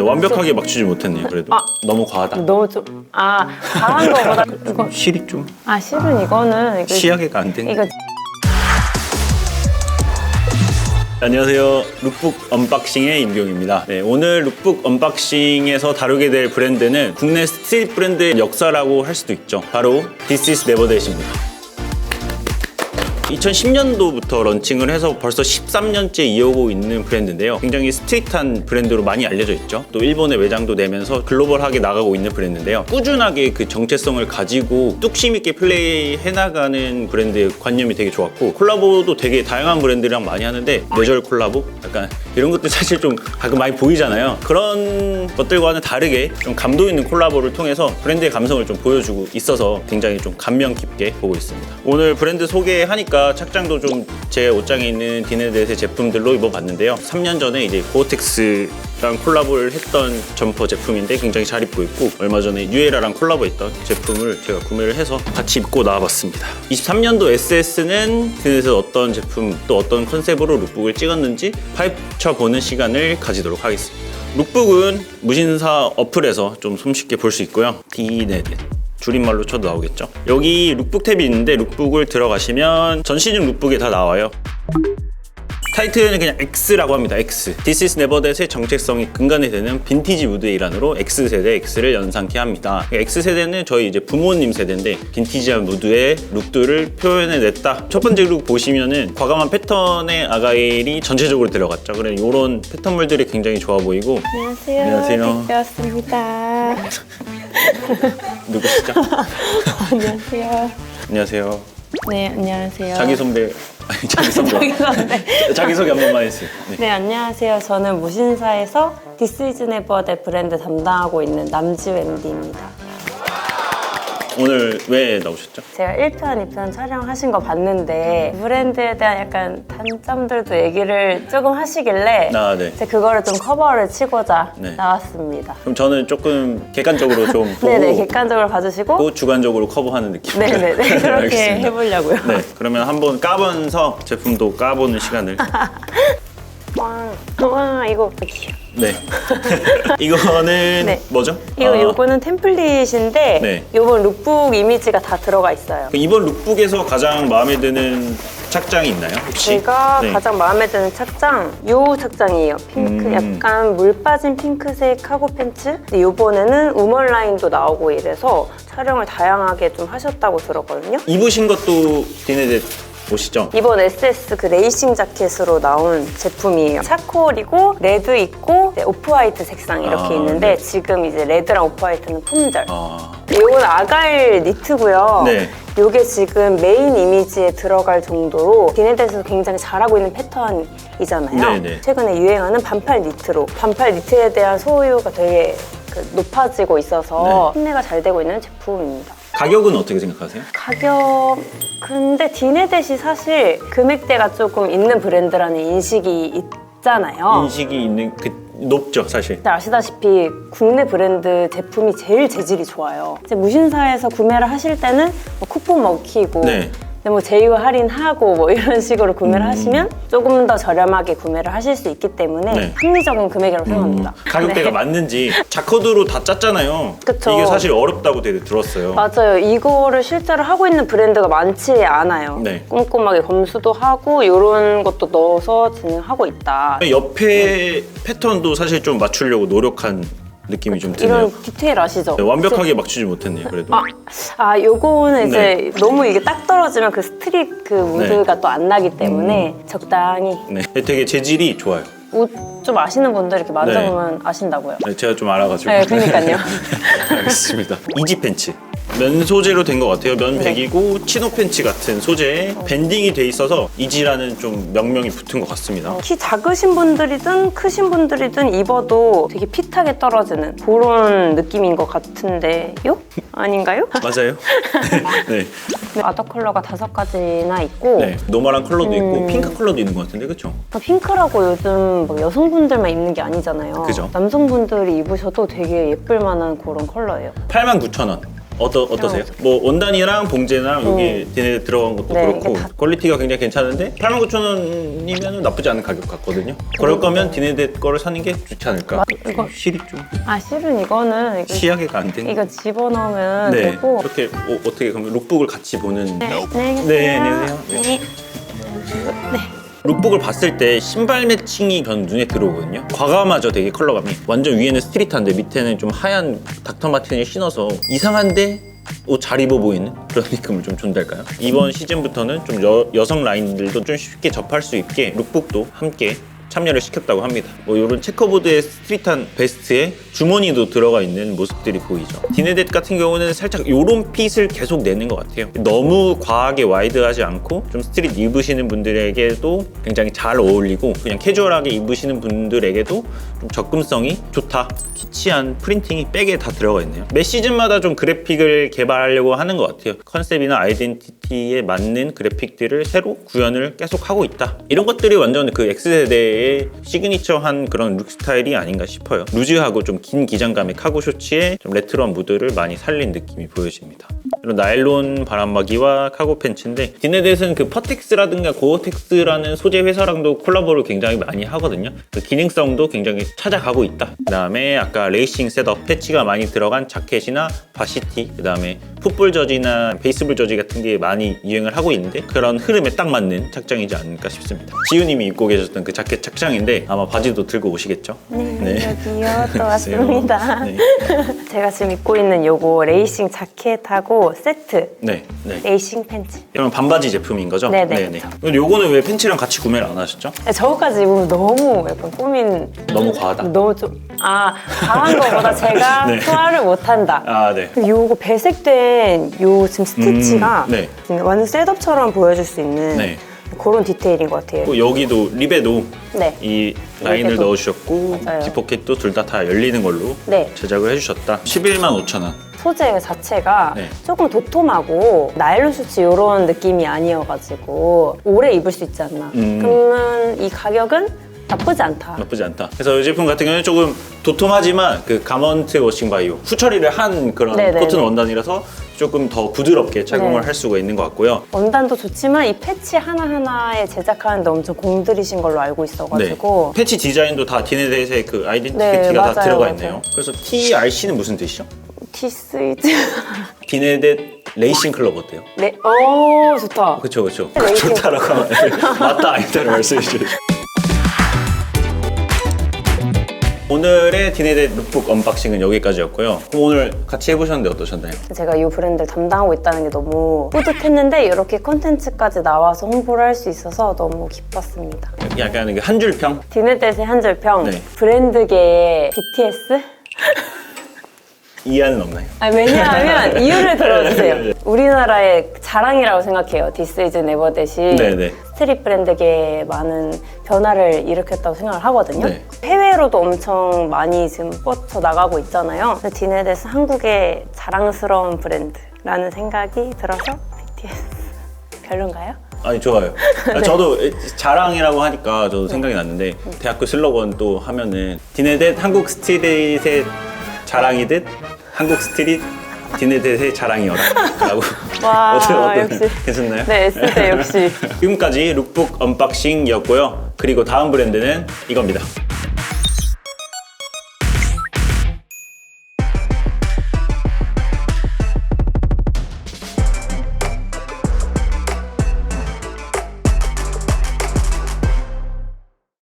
완벽하게 맞추지 못했네요. 그래도 너무 과하다. 너무 좀 과한 거보다 이거 실이 좀 실은 이거는 시야계가 안 된. 이거 안녕하세요. 룩북 언박싱의 임경입니다. 네, 오늘 룩북 언박싱에서 다루게 될 브랜드는 국내 스트릿 브랜드의 역사라고 할 수도 있죠. 바로 This is Never That입니다. 2010년도부터 런칭을 해서 벌써 13년째 이어오고 있는 브랜드인데요. 굉장히 스트릿한 브랜드로 많이 알려져 있죠. 또 일본에 매장도 내면서 글로벌하게 나가고 있는 브랜드인데요. 꾸준하게 그 정체성을 가지고 뚝심 있게 플레이 해나가는 브랜드의 관념이 되게 좋았고, 콜라보도 되게 다양한 브랜드랑 많이 하는데 뇌절 콜라보? 약간 이런 것들 사실 좀 가끔 많이 보이잖아요. 그런 것들과는 다르게 좀 감동 있는 콜라보를 통해서 브랜드의 감성을 좀 보여주고 있어서 굉장히 좀 감명 깊게 보고 있습니다. 오늘 브랜드 소개하니까 착장도 좀 제 옷장에 있는 디네댓의 제품들로 입어봤는데요. 3년 전에 이제 고어텍스랑 콜라보를 했던 점퍼 제품인데 굉장히 잘 입고 있고, 얼마 전에 뉴에라랑 콜라보했던 제품을 제가 구매를 해서 같이 입고 나와봤습니다. 23년도 SS는 디넷에서 어떤 제품 또 어떤 컨셉으로 룩북을 찍었는지 파헤쳐보는 시간을 가지도록 하겠습니다. 룩북은 무신사 어플에서 좀 손쉽게 볼 수 있고요. 디네댓 줄임말로 쳐도 나오겠죠. 여기 룩북 탭이 있는데 룩북을 들어가시면 전 시즌 룩북에 다 나와요. 타이틀은 그냥 X라고 합니다. X. This is Never That의 정체성이 근간이 되는 빈티지 무드의 일환으로 X세대 X를 연상케 합니다. X세대는 저희 이제 부모님 세대인데 빈티지한 무드의 룩들을 표현해냈다. 첫 번째 룩 보시면은 과감한 패턴의 아가일이 전체적으로 들어갔죠. 그래 이런 패턴물들이 굉장히 좋아 보이고. 안녕하세요. 안녕하세요. 대표였습니다. 누구시죠? 안녕하세요. 안녕하세요. 네, 안녕하세요. 자기 선배. 아니, 자기 선배. 자기소개 한 번만 해주세요. 네, 안녕하세요. 저는 무신사에서 This is Never That 브랜드 담당하고 있는 남지우 MD입니다. 오늘 왜 나오셨죠? 제가 1편, 2편 촬영하신 거 봤는데 브랜드에 대한 약간 단점들도 얘기를 조금 하시길래 네. 제가 그거를 좀 커버를 치고자 네. 나왔습니다. 그럼 저는 조금 객관적으로 좀 보고 네네, 객관적으로 봐주시고 또 주관적으로 커버하는 느낌. 네네네, 그렇게 알겠습니다. 해보려고요. 네, 그러면 한번 까보면서 제품도 까보는 시간을. 와, 이거 네. 이거는 네. 뭐죠? 요거는 템플릿인데 네. 요번 룩북 이미지가 다 들어가 있어요. 이번 룩북에서 가장 마음에 드는 착장이 있나요, 혹시? 제가 네. 가장 마음에 드는 착장, 요 착장이에요. 핑크, 약간 물 빠진 핑크색 카고 팬츠. 근데 요번에는 우먼 라인도 나오고 이래서 촬영을 다양하게 좀 하셨다고 들었거든요. 입으신 것도 디네댓 옷이죠? 이번 SS 그 레이싱 자켓으로 나온 제품이에요. 차콜이고 레드 있고 오프화이트 색상 이렇게 있는데 네. 지금 이제 레드랑 오프화이트는 품절. 아, 이건 아가일 니트고요. 네. 이게 지금 메인 이미지에 들어갈 정도로 디네댓에서 굉장히 잘하고 있는 패턴이잖아요. 네네. 최근에 유행하는 반팔 니트로 반팔 니트에 대한 소유가 되게 높아지고 있어서 판매가 잘 되고 있는 제품입니다. 가격은 어떻게 생각하세요? 가격... 근데 디네댓이 사실 금액대가 조금 있는 브랜드라는 인식이 있잖아요. 인식이 있는 높죠, 사실. 아시다시피 국내 브랜드 제품이 제일 재질이 좋아요. 이제 무신사에서 구매를 하실 때는 뭐 쿠폰 먹히고 네. 뭐 제휴 할인하고 뭐 이런 식으로 구매를 하시면 조금 더 저렴하게 구매를 하실 수 있기 때문에 네. 합리적인 금액이라고 생각합니다. 가격대가 네. 맞는지 자코드로 다 짰잖아요. 그쵸. 이게 사실 어렵다고 되게 들었어요. 맞아요. 이거를 실제로 하고 있는 브랜드가 많지 않아요. 네. 꼼꼼하게 검수도 하고 이런 것도 넣어서 진행하고 있다. 옆에 패턴도 사실 좀 맞추려고 노력한 느낌이 좀 드네요. 이런 디테일 아시죠? 네, 완벽하게 맞추지 못했네요, 그래도. 요거는 이제 네. 너무 이게 딱 떨어지면 그 스트릿 그 무드가 또 안 나기 때문에 적당히 네, 되게 재질이 좋아요. 옷 좀 아시는 분들 이렇게 만져보면 아신다고요. 네, 제가 좀 알아가지고. 네, 그러니까요. 알겠습니다. 이지 팬츠. 면 소재로 된 것 같아요. 면 네. 백이고 치노 팬츠 같은 소재에 밴딩이 돼 있어서 이지라는 좀 명명이 붙은 것 같습니다. 키 작으신 분들이든 크신 분들이든 입어도 되게 핏하게 떨어지는 그런 느낌인 것 같은데요? 아닌가요? 맞아요? 네. 아더 컬러가 5가지나 있고 네. 노멀한 컬러도 있고 핑크 컬러도 있는 것 같은데, 그렇죠? 핑크라고 요즘 막 여성분들만 입는 게 아니잖아요. 그죠. 남성분들이 입으셔도 되게 예쁠 만한 그런 컬러예요. 89,000원. 어떠세요? 뭐 원단이랑 봉제랑 여기 디네댓 들어간 것도 네, 그렇고 이게 다- 퀄리티가 굉장히 괜찮은데 89,000원이면 나쁘지 않은 가격 같거든요. 그럴 거면 디네댓 거를 사는 게 좋지 않을까? 이거- 실이 좀 아 실은 이거는 시야계가 안 된. 이거 집어넣으면 네. 되고. 이렇게 어떻게 그러면 룩북을 같이 보는. 네, 안녕히 네, 계세요. 안녕하세요. 네. 네. 네. 룩북을 봤을 때 신발 매칭이 전 눈에 들어오거든요. 과감하죠, 되게 컬러감이. 완전 위에는 스트릿한데 밑에는 좀 하얀 닥터 마틴을 신어서 이상한데 옷 잘 입어 보이는 그런 느낌을 좀 준달까요? 이번 시즌부터는 좀 여성 라인들도 좀 쉽게 접할 수 있게 룩북도 함께 참여를 시켰다고 합니다. 뭐 이런 체커보드의 스트릿한 베스트에 주머니도 들어가 있는 모습들이 보이죠. 디네댓 같은 경우는 살짝 이런 핏을 계속 내는 것 같아요. 너무 과하게 와이드하지 않고 좀 스트릿 입으시는 분들에게도 굉장히 잘 어울리고 그냥 캐주얼하게 입으시는 분들에게도 좀 접근성이 좋다. 키치한 프린팅이 백에 다 들어가 있네요. 매 시즌마다 좀 그래픽을 개발하려고 하는 것 같아요. 컨셉이나 아이덴티티에 맞는 그래픽들을 새로 구현을 계속 하고 있다. 이런 것들이 완전 그 X세대의 시그니처한 그런 룩 스타일이 아닌가 싶어요. 루즈하고 좀 긴 기장감의 카고 셔츠에 좀 레트로한 무드를 많이 살린 느낌이 보여집니다. 이런 나일론 바람막이와 카고 팬츠인데 디네댓은 그 퍼텍스라든가 고어텍스라는 소재 회사랑도 콜라보를 굉장히 많이 하거든요. 그 기능성도 굉장히 찾아가고 있다. 그 다음에 아까 레이싱 셋업, 패치가 많이 들어간 자켓이나 바시티, 그 다음에 풋볼 저지나 베이스볼 저지 같은 게 많이 유행을 하고 있는데 그런 흐름에 딱 맞는 착장이지 않을까 싶습니다. 지우님이 입고 계셨던 그 자켓 착장인데 아마 바지도 들고 오시겠죠? 네, 여기요. 또 왔습니다. 네. 제가 지금 입고 있는 요거 레이싱 자켓하고 세트 네. 네. 레이싱 팬츠. 그럼 반바지 제품인 거죠? 네네. 근데 요거는 왜 팬츠랑 같이 구매를 안 하셨죠? 저거까지 입으면 너무 약간 꾸민. 너무 과하다. 너무 좀. 과한 거보다 제가 네. 소화를 못한다. 아, 네. 요거 배색된 요 지금 스티치가 네. 완전 셋업처럼 보여줄 수 있는 네. 그런 디테일인 것 같아요. 또 여기도 립에도 네. 이 라인을 이렇게도. 넣으셨고 맞아요. 뒷포켓도 둘 다 열리는 걸로 네. 제작을 해주셨다. 115,000원. 소재 자체가 네. 조금 도톰하고 나일론 슈즈 이런 느낌이 아니어가지고 오래 입을 수 있지 않나. 그러면 이 가격은 나쁘지 않다. 나쁘지 않다. 그래서 이 제품 같은 경우는 조금 도톰하지만 그 가먼트 워싱 바이오 후처리를 한 그런 네네네. 코튼 원단이라서 조금 더 부드럽게 착용을 네. 할 수가 있는 것 같고요. 원단도 좋지만 이 패치 하나하나에 제작하는데 엄청 공들이신 걸로 알고 있어가지고 패치 디자인도 다 디네댓의 그 아이덴티티가 네, 다 맞아요, 들어가 맞아요. 있네요. 그래서 TRC는 무슨 뜻이죠? 티스이즈 디네댓 레이싱 클럽 어때요? 네, 좋다. 그쵸 그쵸. 레이싱. 좋다라고 하면 맞다 아니다를 말씀해 주시죠. 오늘의 디네댓 룩북 언박싱은 여기까지였고요. 그럼 오늘 같이 해보셨는데 어떠셨나요? 제가 이 브랜드를 담당하고 있다는 게 너무 뿌듯했는데 이렇게 콘텐츠까지 나와서 홍보를 할 수 있어서 너무 기뻤습니다. 약간 한 줄 평? 디네댓의 한 줄 평, 네. 브랜드계의 BTS? 이해는 없나요? 왜냐하면 이유를 들어주세요. 네. 우리나라의 자랑이라고 생각해요. This is Neverthat이 네네. 스트릿 브랜드계에 많은 변화를 일으켰다고 생각을 하거든요. 네. 해외로도 엄청 많이 지금 뻗쳐 나가고 있잖아요. 그래서 디네댓은 한국의 자랑스러운 브랜드라는 생각이 들어서 BTS 별론가요? 아니 좋아요. 저도 자랑이라고 하니까 저도 생각이 났는데 대학교 슬로건 또 하면은 디네댓 한국 스트릿의 자랑이듯 한국 스트릿 디네댓의 자랑이여라 라고. 와, 어때요? 역시. 괜찮나요? 네, S대 역시. 지금까지 룩북 언박싱이었고요. 그리고 다음 브랜드는 이겁니다.